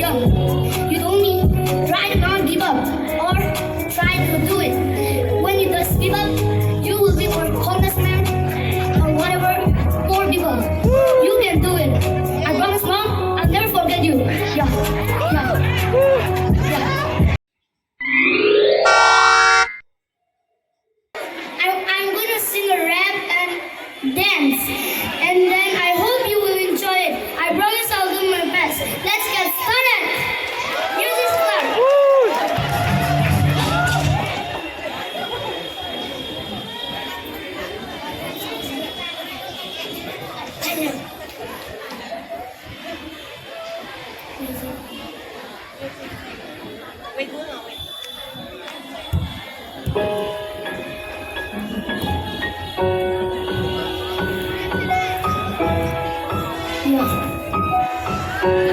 young. You told me, try to not give up or try to do it. When you just give up, you will be for homeless man or whatever, poor people. You can do it. I promise, Mom, I'll never forget you. Yeah, yeah, yeah. I'm gonna sing a rap and dance, and then I hope you will enjoy it. I promise I'll do my best. Let's get started. Music start. Yeah.